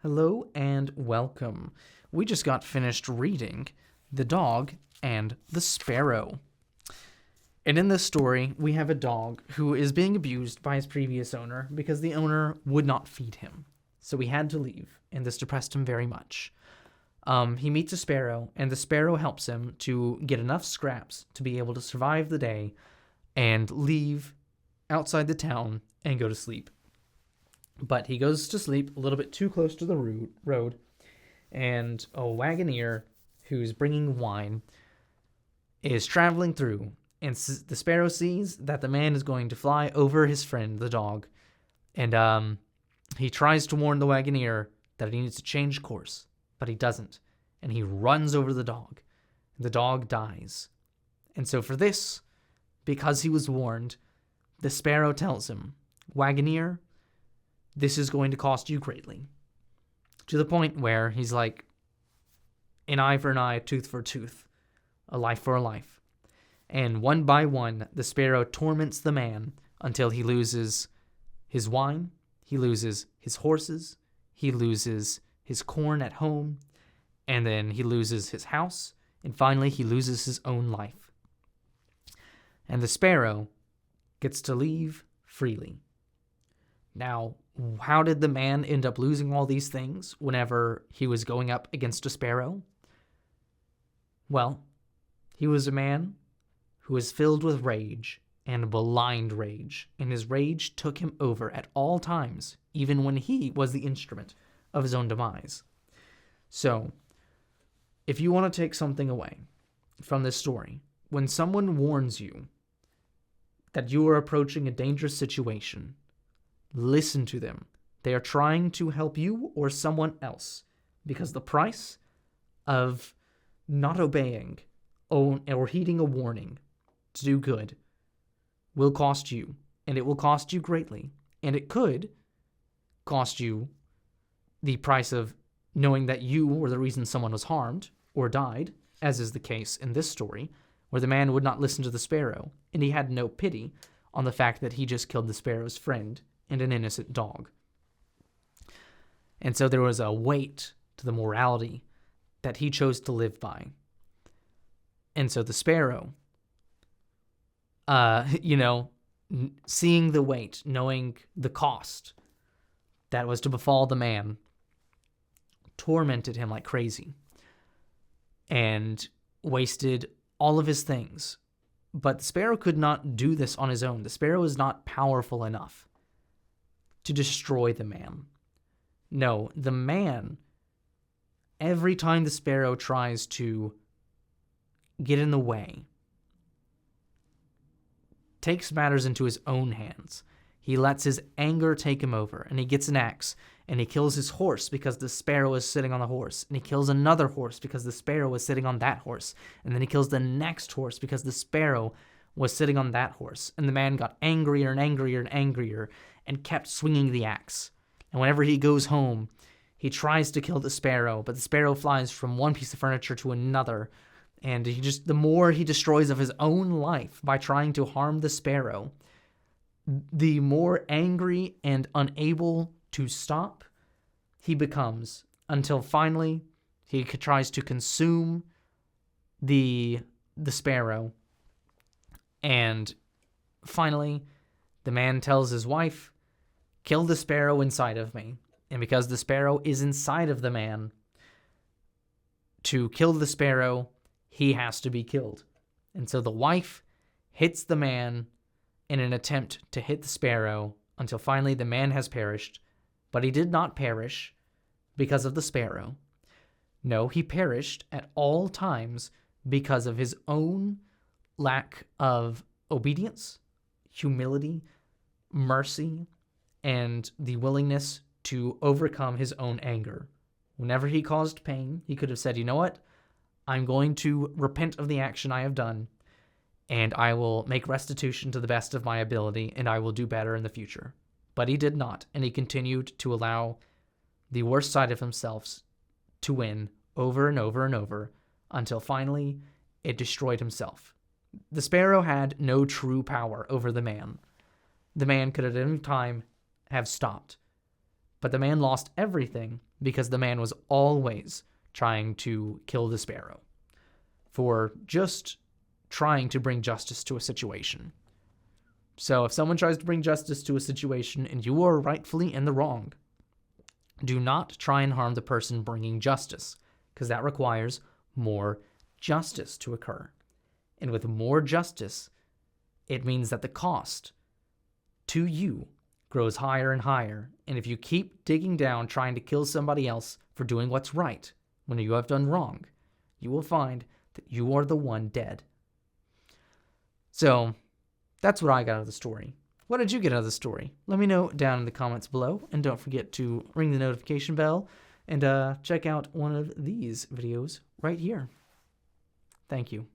Hello and welcome. We just got finished reading The Dog and the Sparrow. And in this story, we have a dog who is being abused by his previous owner because the owner would not feed him. So he had to leave, and this depressed him very much. He meets a sparrow, and the sparrow helps him to get enough scraps to be able to survive the day and leave outside the town and go to sleep. But he goes to sleep a little bit too close to the road, and a wagoner who's bringing wine is traveling through, and the sparrow sees that the man is going to fly over his friend, the dog, and he tries to warn the wagoner that he needs to change course, but he doesn't, and he runs over the dog. The dog dies. And so for this, because he was warned, the sparrow tells him, "Wagoner, this is going to cost you greatly." To the point where he's like, an eye for an eye, a tooth for a tooth, a life for a life. And one by one, the sparrow torments the man until he loses his wine, he loses his horses, he loses his corn at home, and then he loses his house, and finally he loses his own life. And the sparrow gets to leave freely. Now, how did the man end up losing all these things whenever he was going up against a sparrow? Well, he was a man who was filled with rage and blind rage, and his rage took him over at all times, even when he was the instrument of his own demise. So, if you want to take something away from this story, when someone warns you that you are approaching a dangerous situation, listen to them. They are trying to help you or someone else, because the price of not obeying or heeding a warning to do good will cost you, and it will cost you greatly, and it could cost you the price of knowing that you were the reason someone was harmed or died, as is the case in this story, where the man would not listen to the sparrow, and he had no pity on the fact that he just killed the sparrow's friend and an innocent dog. And so there was a weight to the morality that he chose to live by. And so the sparrow, seeing the weight, knowing the cost that was to befall the man, tormented him like crazy and wasted all of his things. But the sparrow could not do this on his own. The sparrow is not powerful enough to destroy the man. No, the man, every time the sparrow tries to get in the way, takes matters into his own hands. He lets his anger take him over, and he gets an axe, and he kills his horse because the sparrow is sitting on the horse, and he kills another horse because the sparrow is sitting on that horse, and then he kills the next horse because the sparrow was sitting on that horse, and the man got angrier and angrier and angrier and kept swinging the axe. And whenever he goes home, he tries to kill the sparrow, but the sparrow flies from one piece of furniture to another, and the more he destroys of his own life by trying to harm the sparrow, the more angry and unable to stop he becomes, until finally he tries to consume the sparrow. And finally, the man tells his wife, "Kill the sparrow inside of me." And because the sparrow is inside of the man, to kill the sparrow, he has to be killed. And so the wife hits the man in an attempt to hit the sparrow until finally the man has perished. But he did not perish because of the sparrow. No, he perished at all times because of his own lack of obedience, humility, mercy, and the willingness to overcome his own anger. Whenever he caused pain, he could have said, "You know what? I'm going to repent of the action I have done, and I will make restitution to the best of my ability, and I will do better in the future." But he did not, and he continued to allow the worst side of himself to win over and over and over until finally it destroyed himself. The sparrow had no true power over the man. The man could at any time have stopped, But the man lost everything because the man was always trying to kill the sparrow for just trying to bring justice to a situation. So if someone tries to bring justice to a situation and you are rightfully in the wrong, do not try and harm the person bringing justice, because that requires more justice to occur. And with more justice, it means that the cost to you grows higher and higher. And if you keep digging down trying to kill somebody else for doing what's right when you have done wrong, you will find that you are the one dead. So that's what I got out of the story. What did you get out of the story? Let me know down in the comments below. And don't forget to ring the notification bell and check out one of these videos right here. Thank you.